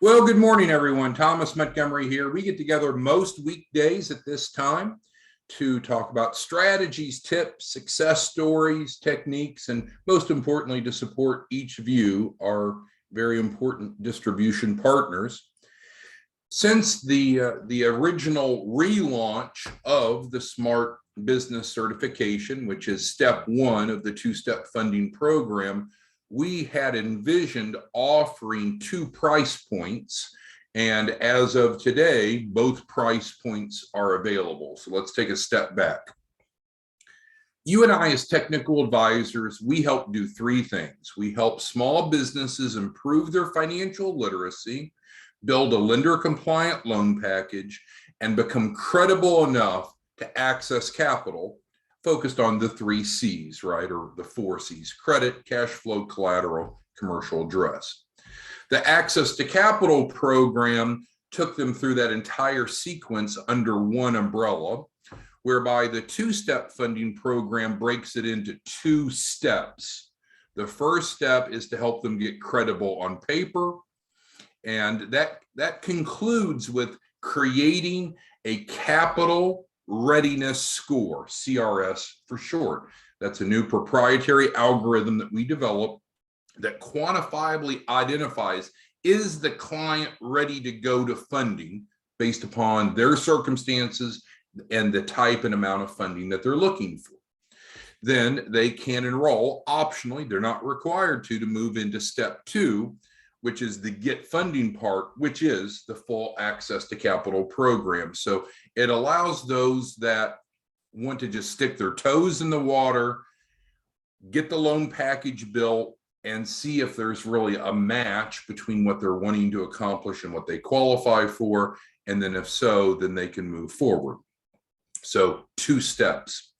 Well, good morning, everyone. Thomas Montgomery here. We get together most weekdays at this time to talk about strategies, tips, success stories, techniques, and most importantly, to support each of you, our very important distribution partners. Since the original relaunch of the Smart Business Certification, which is step one of the two-step funding program, we had envisioned offering two price points. And as of today, both price points are available. So let's take a step back. You and I, as technical advisors, we help do three things. We help small businesses improve their financial literacy, build a lender-compliant loan package, and become credible enough to access capital, focused on the three C's, right? Or the four C's: credit, cash flow, collateral, commercial address. The Access to Capital program took them through that entire sequence under one umbrella, whereby the two-step funding program breaks it into two steps. The first step is to help them get credible on paper, and that concludes with creating a capital readiness score, CRS for short. That's a new proprietary algorithm that we developed that quantifiably identifies, is the client ready to go to funding based upon their circumstances and the type and amount of funding that they're looking for. Then they can enroll optionally. They're not required to move into step two, which is the get funding part, which is the full Access to Capital program. So it allows those that want to just stick their toes in the water, get the loan package built, and see if there's really a match between what they're wanting to accomplish and what they qualify for. And then if so, then they can move forward. So two steps.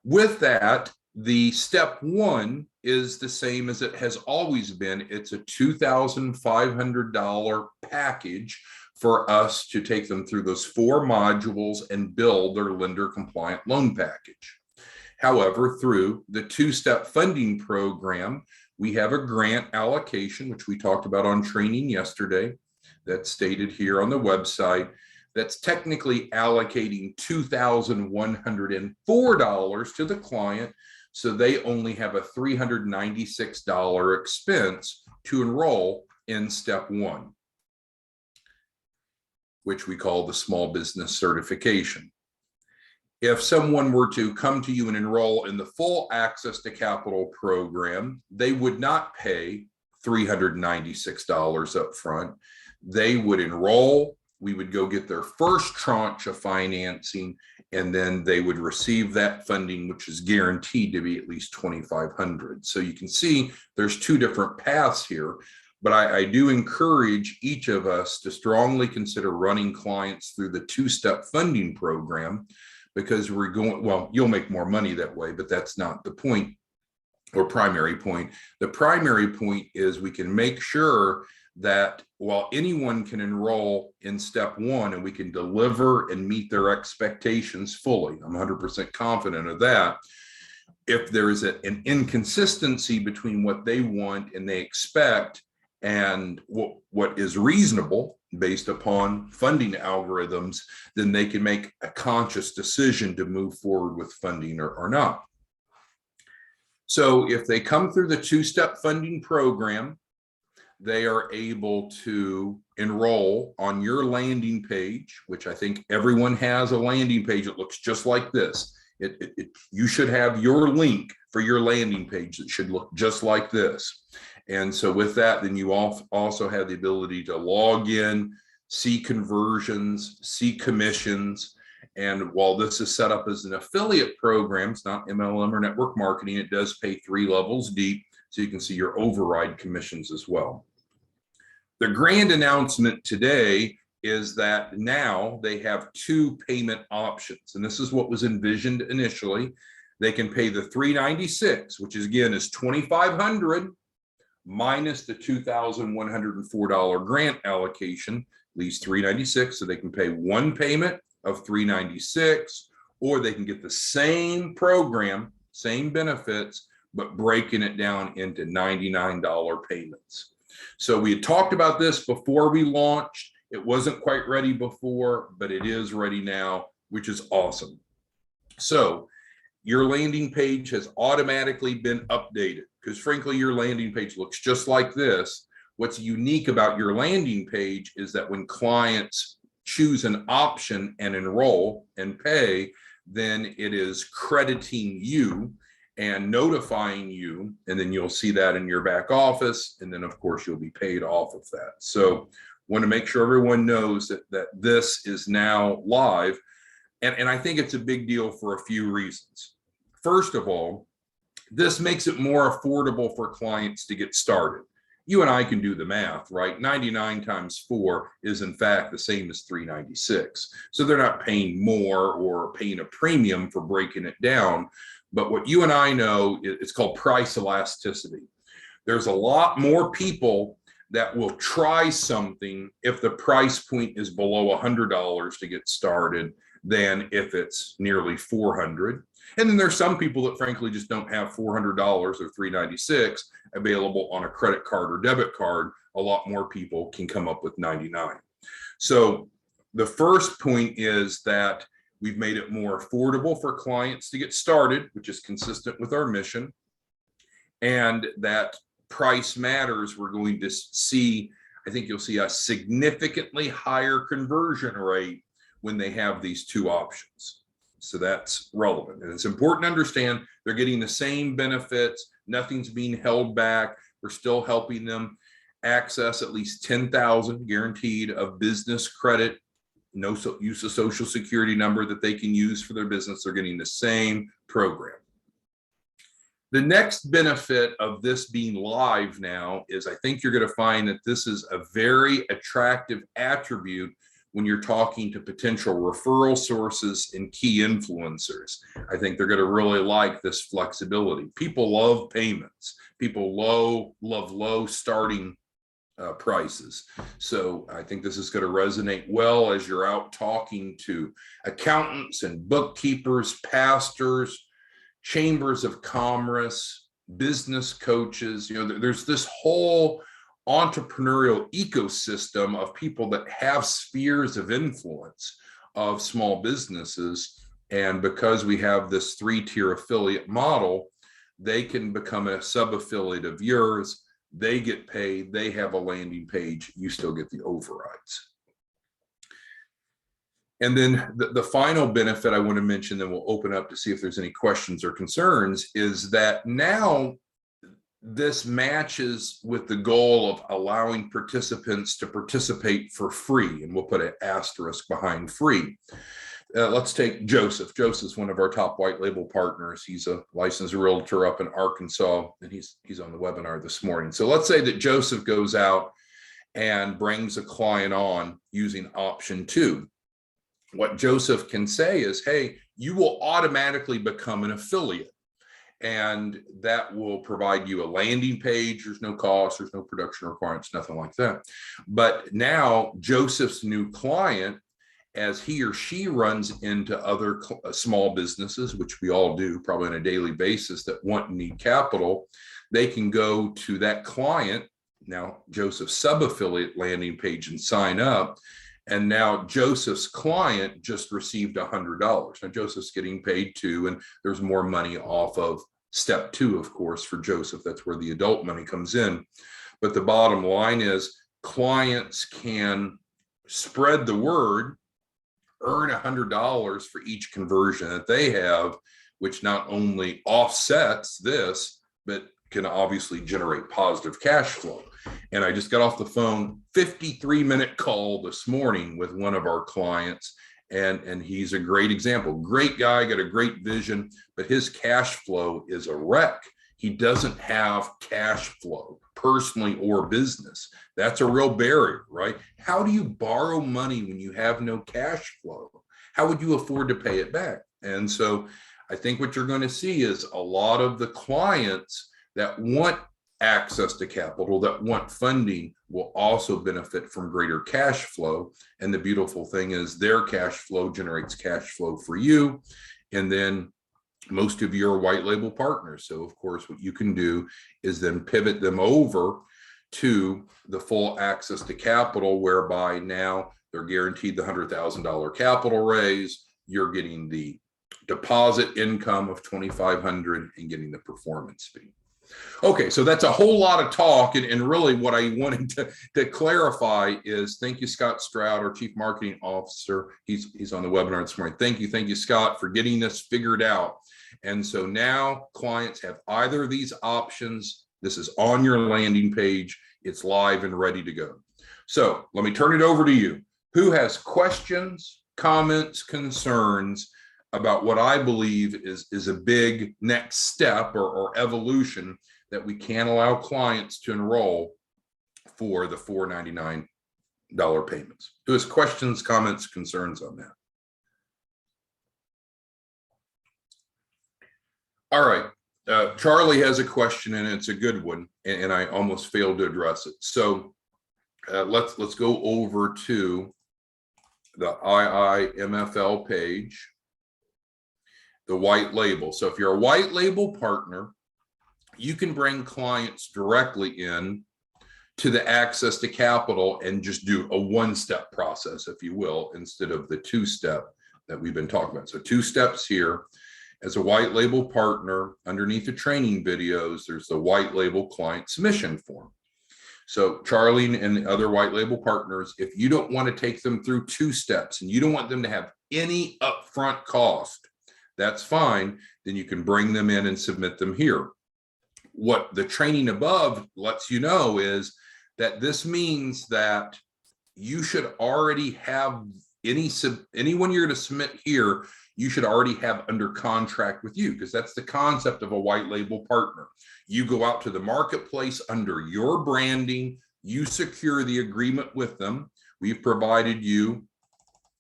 With that, the step one is the same as it has always been. It's a $2,500 package for us to take them through those four modules and build their lender compliant loan package. However, through the two-step funding program, we have a grant allocation, which we talked about on training yesterday, that's stated here on the website, that's technically allocating $2,104 to the client. So they only have a $396 expense to enroll in step one, which we call the small business certification. If someone were to come to you and enroll in the full Access to Capital program, they would not pay $396 up front. They would enroll. We would go get their first tranche of financing, and then they would receive that funding, which is guaranteed to be at least $2,500. So you can see there's two different paths here, but I do encourage each of us to strongly consider running clients through the two-step funding program, because we're going, well, you'll make more money that way, but that's not the point or primary point. The primary point is we can make sure that while anyone can enroll in step one and we can deliver and meet their expectations fully, I'm 100% confident of that. If there is an inconsistency between what they want and they expect and what is reasonable based upon funding algorithms, then they can make a conscious decision to move forward with funding or not. So if they come through the two-step funding program, they are able to enroll on your landing page, which I think everyone has a landing page that looks just like this. You should have your link for your landing page that should look just like this. And so with that, then you also have the ability to log in, see conversions, see commissions. And while this is set up as an affiliate program, it's not MLM or network marketing, it does pay 3 levels deep. So you can see your override commissions as well. The grand announcement today is that now they have 2 payment options. And this is what was envisioned initially. They can pay the $396, which is, again, is $2,500 minus the $2,104 grant allocation, leaves $396. So they can pay one payment of $396, or they can get the same program, same benefits, but breaking it down into $99 payments. So we had talked about this before we launched. It wasn't quite ready before, but it is ready now, which is awesome. So your landing page has automatically been updated because frankly, your landing page looks just like this. What's unique about your landing page is that when clients choose an option and enroll and pay, then it is crediting you and notifying you, and then you'll see that in your back office, and then of course you'll be paid off of that. So want to make sure everyone knows that this is now live. And I think it's a big deal for a few reasons. First of all, this makes it more affordable for clients to get started. You and I can do the math, right? 99 times 4 is in fact the same as 396. So they're not paying more or paying a premium for breaking it down. But what you and I know, it's called price elasticity. There's a lot more people that will try something if the price point is below $100 to get started than if it's nearly $400. And then there's some people that frankly just don't have $400 or $396 available on a credit card or debit card. A lot more people can come up with 99. So the first point is that we've made it more affordable for clients to get started, which is consistent with our mission. And that price matters. We're going to see, I think you'll see a significantly higher conversion rate when they have these two options. So that's relevant. And it's important to understand they're getting the same benefits. Nothing's being held back. We're still helping them access at least 10,000 guaranteed of business credit, no use of social security number that they can use for their business. They're getting the same program. The next benefit of this being live now is I think you're going to find that this is a very attractive attribute when you're talking to potential referral sources and key influencers. I think they're going to really like this flexibility. People love payments. People love low starting prices. So I think this is going to resonate well as you're out talking to accountants and bookkeepers, pastors, chambers of commerce, business coaches. You know, there's this whole entrepreneurial ecosystem of people that have spheres of influence of small businesses. And because we have this 3-tier affiliate model, they can become a sub-affiliate of yours. They get paid, they have a landing page, you still get the overrides. And then the final benefit I want to mention, then we'll open up to see if there's any questions or concerns, is that now this matches with the goal of allowing participants to participate for free. And we'll put an asterisk behind free. Let's take Joseph. Joseph's one of our top white label partners. He's a licensed realtor up in Arkansas, and he's on the webinar this morning. So let's say that Joseph goes out and brings a client on using option 2. What Joseph can say is, hey, you will automatically become an affiliate. And that will provide you a landing page. There's no cost, there's no production requirements, nothing like that. But now Joseph's new client, as he or she runs into other small businesses, which we all do probably on a daily basis, that want and need capital, they can go to that client, now Joseph's sub-affiliate landing page, and sign up. And now Joseph's client just received $100. Now Joseph's getting paid too, and there's more money off of step 2, of course, for Joseph. That's where the adult money comes in. But the bottom line is clients can spread the word, earn $100 for each conversion that they have, which not only offsets this, but can obviously generate positive cash flow. And I just got off the phone, 53-minute call this morning with one of our clients, and he's a great example. Great guy, got a great vision, but his cash flow is a wreck. He doesn't have cash flow, personally or business. That's a real barrier, right? How do you borrow money when you have no cash flow? How would you afford to pay it back? And so I think what you're going to see is a lot of the clients that want access to capital, that want funding, will also benefit from greater cash flow. And the beautiful thing is their cash flow generates cash flow for you. And then most of your white label partners. So of course, what you can do is then pivot them over to the full access to capital, whereby now they're guaranteed the $100,000 capital raise. You're getting the deposit income of $2,500 and getting the performance fee. Okay, so that's a whole lot of talk, and really what I wanted to clarify is, thank you, Scott Stroud, our Chief Marketing Officer. He's on the webinar this morning. Thank you, Scott, for getting this figured out. And so now clients have either of these options. This is on your landing page. It's live and ready to go. So let me turn it over to you. Who has questions, comments, concerns about what I believe is a big next step or evolution that we can allow clients to enroll for the $499 payments? Who has questions, comments, concerns on that? All right, Charlie has a question, and it's a good one, and I almost failed to address it. So let's go over to the IIMFL page, the white label. So if you're a white label partner, you can bring clients directly in to the access to capital and just do a one-step process, if you will, instead of the two-step that we've been talking about. So 2 steps here. As a white label partner, underneath the training videos, there's the white label client submission form. So Charlie and the other white label partners, if you don't want to take them through 2 steps and you don't want them to have any upfront cost, that's fine. Then you can bring them in and submit them here. What the training above lets you know is that this means that you should already have anyone you're going to submit here, you should already have under contract with you, because that's the concept of a white label partner. You go out to the marketplace under your branding, you secure the agreement with them. We've provided you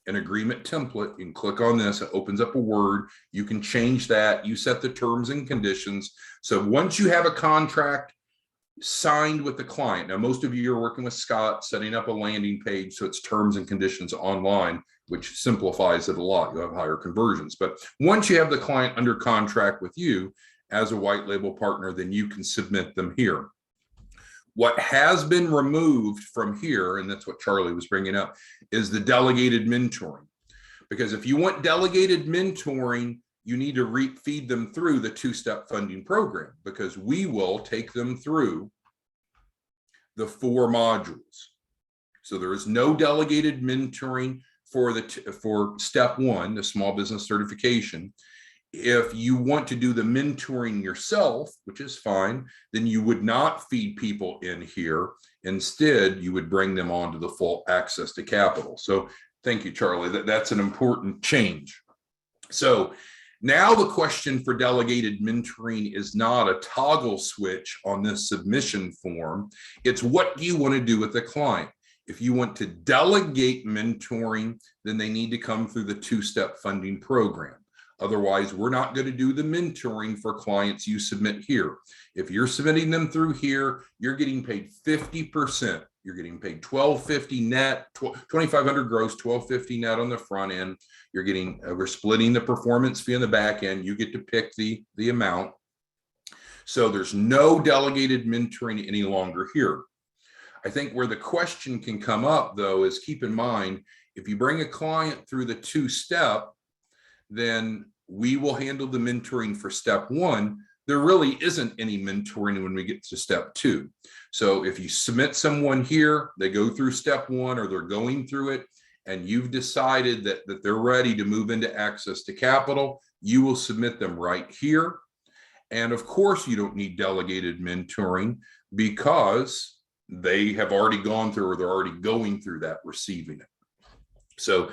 an agreement template. You can click on this, it opens up a Word. You can change that. You set the terms and conditions. So once you have a contract signed with the client, now most of you are working with Scott, setting up a landing page, so it's terms and conditions online, which simplifies it a lot. You have higher conversions. But once you have the client under contract with you as a white label partner, then you can submit them here. What has been removed from here, and that's what Charlie was bringing up, is the delegated mentoring. Because if you want delegated mentoring, you need to feed them through the 2-step funding program, because we will take them through the 4 modules. So there is no delegated mentoring for step 1, the small business certification. If you want to do the mentoring yourself, which is fine, then you would not feed people in here. Instead, you would bring them on to the full access to capital. So thank you, Charlie. That's an important change. So now the question for delegated mentoring is not a toggle switch on this submission form. It's what do you want to do with the client? If you want to delegate mentoring, then they need to come through the 2-step funding program. Otherwise, we're not going to do the mentoring for clients you submit here. If you're submitting them through here, you're getting paid 50%. You're getting paid $1,250 net, $2,500 gross, $1,250 net on the front end. You're getting, we're splitting the performance fee on the back end. You get to pick the amount. So there's no delegated mentoring any longer here. I think where the question can come up, though, is keep in mind, if you bring a client through the 2-step, then we will handle the mentoring for step 1. There really isn't any mentoring when we get to step 2. So if you submit someone here, they go through step 1 or they're going through it, and you've decided that they're ready to move into access to capital, you will submit them right here. And of course, you don't need delegated mentoring because they have already gone through, or they're already going through that, receiving it. So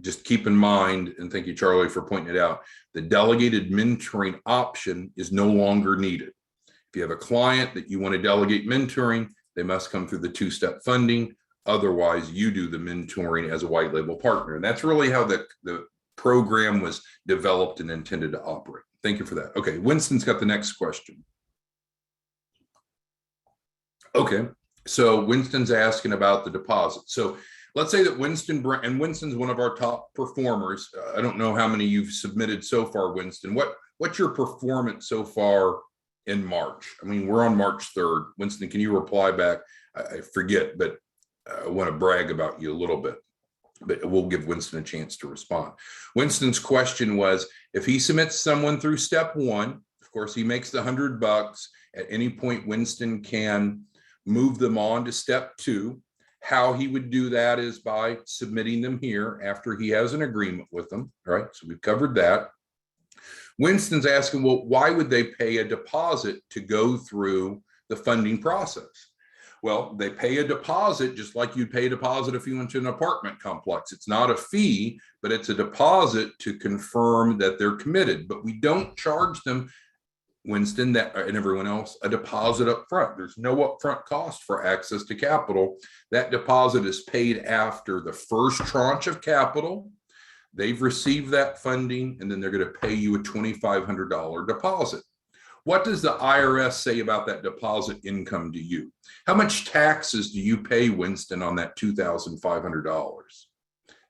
just keep in mind, and thank you, Charlie, for pointing it out, the delegated mentoring option is no longer needed. If you have a client that you want to delegate mentoring, they must come through the 2-step funding. Otherwise, you do the mentoring as a white label partner. And that's really how the program was developed and intended to operate. Thank you for that. Okay, Winston's got the next question. Okay, so Winston's asking about the deposit. So let's say that Winston, and Winston's one of our top performers. I don't know how many you've submitted so far, Winston. What's your performance so far in March. I mean, we're on March 3rd. Winston, can you reply back? I forget, but I want to brag about you a little bit, but we'll give Winston a chance to respond. Winston's question was, if he submits someone through step 1, of course, he makes the $100. At any point, Winston can move them on to step 2. How he would do that is by submitting them here after he has an agreement with them, right? So we've covered that. Winston's asking, well, why would they pay a deposit to go through the funding process? Well, they pay a deposit just like you'd pay a deposit if you went to an apartment complex. It's not a fee, but it's a deposit to confirm that they're committed. But we don't charge them, Winston, that and everyone else, a deposit up front. There's no upfront cost for access to capital. That deposit is paid after the first tranche of capital. They've received that funding, and then they're going to pay you a $2,500 deposit. What does the IRS say about that deposit income to you? How much taxes do you pay, Winston, on that $2,500?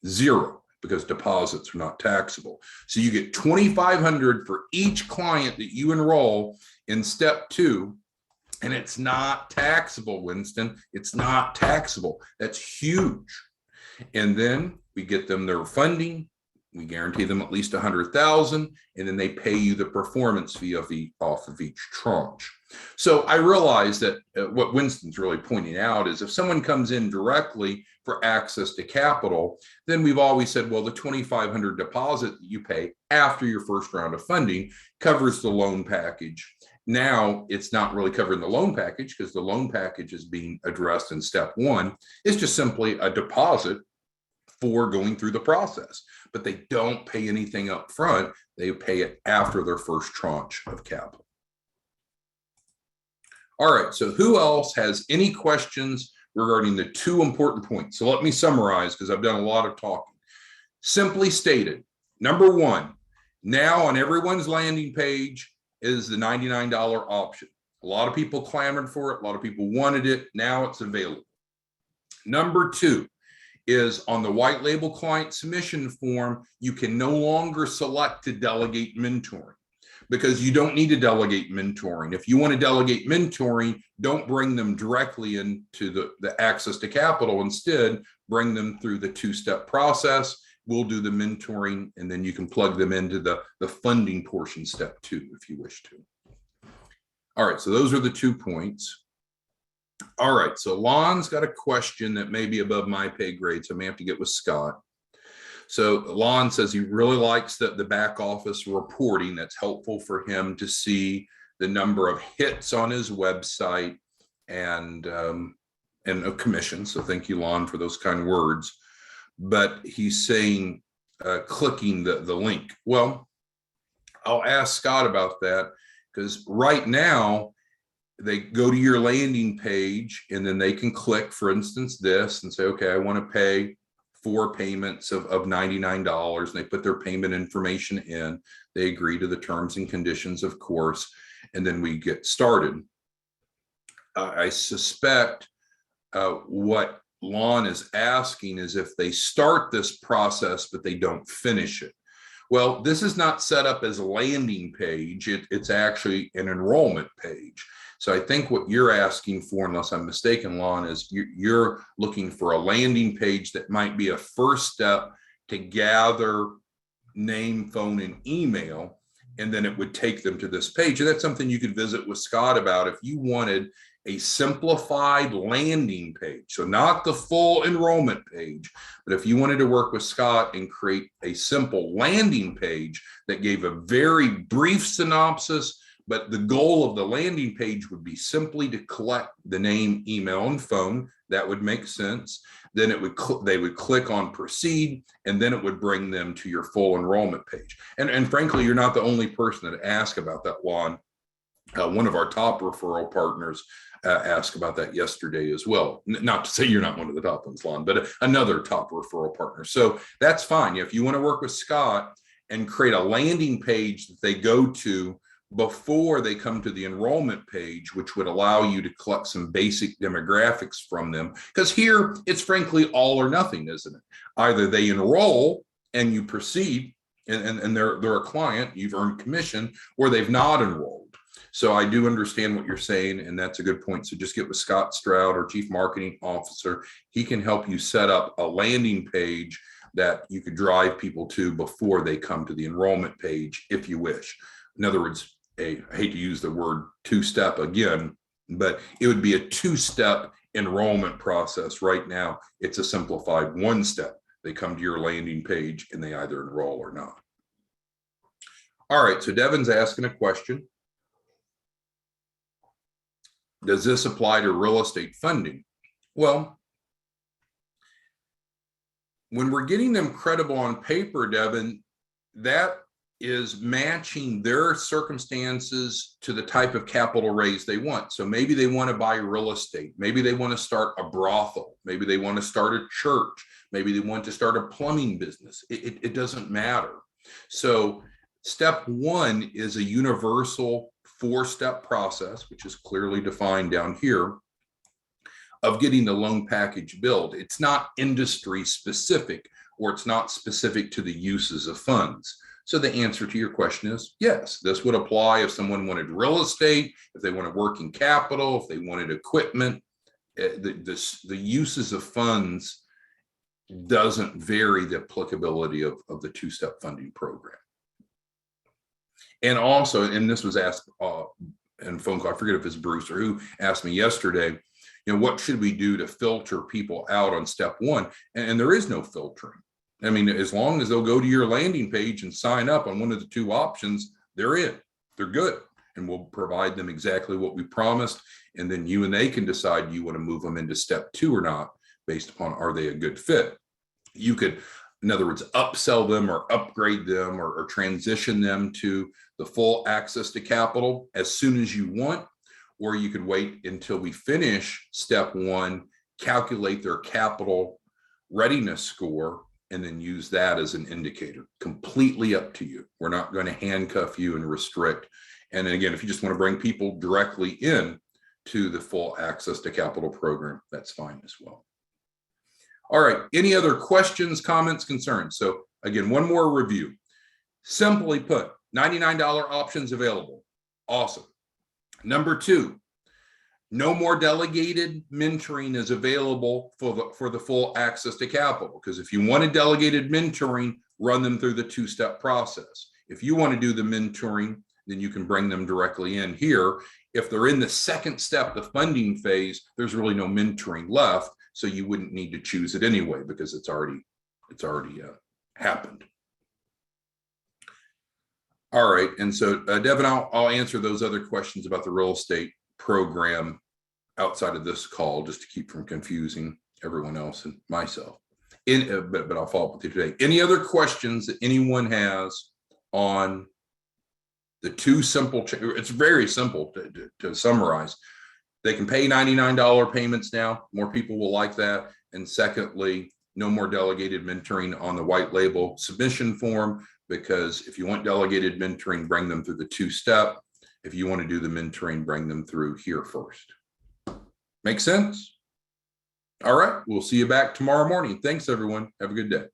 Zero, because deposits are not taxable. So you get $2,500 for each client that you enroll in step 2, and it's not taxable, Winston. It's not taxable. That's huge. And then we get them their funding. We guarantee them at least $100,000, and then they pay you the performance fee off of each tranche. So I realize that what Winston's really pointing out is if someone comes in directly for access to capital, then we've always said, well, the $2,500 deposit that you pay after your first round of funding covers the loan package. Now it's not really covering the loan package because the loan package is being addressed in step 1. It's just simply a deposit for going through the process, but they don't pay anything up front. They pay it after their first tranche of capital. All right, so who else has any questions regarding the 2 important points? So let me summarize because I've done a lot of talking. Simply stated, number 1, now on everyone's landing page is the $99 option. A lot of people clamored for it. A lot of people wanted it. Now it's available. Number 2, is on the white label client submission form, you can no longer select to delegate mentoring because you don't need to delegate mentoring. If you want to delegate mentoring, don't bring them directly into the access to capital. Instead, bring them through the 2-step process. We'll do the mentoring, and then you can plug them into the funding portion, step 2, if you wish to. All right, so those are the 2 points. All right, so Lon's got a question that may be above my pay grade, so I may have to get with Scott. So Lon says he really likes the back office reporting. That's helpful for him to see the number of hits on his website and a commission. So thank you, Lon, for those kind words. But he's saying clicking the link. Well, I'll ask Scott about that because right now, they go to your landing page and then they can click, for instance, this and say, okay, I want to pay 4 payments of $99. And they put their payment information in. They agree to the terms and conditions, of course, and then we get started. I suspect what Lon is asking is if they start this process, but they don't finish it. Well, this is not set up as a landing page. It's actually an enrollment page. So I think what you're asking for, unless I'm mistaken, Lon, is you're looking for a landing page that might be a first step to gather name, phone, and email, and then it would take them to this page. And that's something you could visit with Scott about if you wanted a simplified landing page. So not the full enrollment page, but if you wanted to work with Scott and create a simple landing page that gave a very brief synopsis, but the goal of the landing page would be simply to collect the name, email, and phone. That would make sense. Then they would click on proceed, and then it would bring them to your full enrollment page. And frankly, you're not the only person that asked about that, Juan. One of our top referral partners asked about that yesterday as well. Not to say you're not one of the top ones, Lon, but another top referral partner. So that's fine. If you want to work with Scott and create a landing page that they go to before they come to the enrollment page, which would allow you to collect some basic demographics from them. Because here it's frankly all or nothing, isn't it? Either they enroll and you proceed and they're a client, you've earned commission, or they've not enrolled. So I do understand what you're saying, and that's a good point. So just get with Scott Stroud, our Chief Marketing Officer. He can help you set up a landing page that you could drive people to before they come to the enrollment page, if you wish. In other words, I hate to use the word two-step again, but it would be a two-step enrollment process. Right now, it's a simplified one-step. They come to your landing page and they either enroll or not. All right, so Devin's asking a question. Does this apply to real estate funding? Well, when we're getting them credible on paper, Devin, that is matching their circumstances to the type of capital raise they want. So maybe they want to buy real estate. Maybe they want to start a brothel. Maybe they want to start a church. Maybe they want to start a plumbing business. It doesn't matter. So step one is a universal four-step process, which is clearly defined down here, of getting the loan package built. It's not industry specific, or it's not specific to the uses of funds. So the answer to your question is yes, this would apply if someone wanted real estate, if they wanted working capital, if they wanted equipment. The uses of funds doesn't vary the applicability of the two-step funding program. And also, and this was asked in phone call, I forget if it's Bruce or who asked me yesterday, what should we do to filter people out on step one? And there is no filtering. I mean, as long as they'll go to your landing page and sign up on one of the two options, they're in, they're good. And we'll provide them exactly what we promised. And then you and they can decide you want to move them into step two or not, based upon, are they a good fit? You could, in other words, upsell them or upgrade them or transition them to the full access to capital as soon as you want, or you could wait until we finish step one, calculate their capital readiness score, and then use that as an indicator. Completely up to you. We're not going to handcuff you and restrict. And then again, if you just want to bring people directly in to the full access to capital program, that's fine as well. All right, any other questions, comments, concerns? So again, one more review. Simply put, $99 options available. Awesome. Number two, no more delegated mentoring is available for the full access to capital, because if you want a delegated mentoring, run them through the two-step process. If you want to do the mentoring, then you can bring them directly in here. If they're in the second step, the funding phase, there's really no mentoring left, so you wouldn't need to choose it anyway because it's already happened. All right, and so Devin, I'll answer those other questions about the real estate program outside of this call, just to keep from confusing everyone else and myself. But I'll follow up with you today. Any other questions that anyone has on the two simple? It's very simple to summarize. They can pay $99 payments now. More people will like that. And secondly, no more delegated mentoring on the white label submission form, because if you want delegated mentoring, bring them through the two-step. If you want to do the mentoring, bring them through here first. Make sense? All right, we'll see you back tomorrow morning. Thanks, everyone. Have a good day.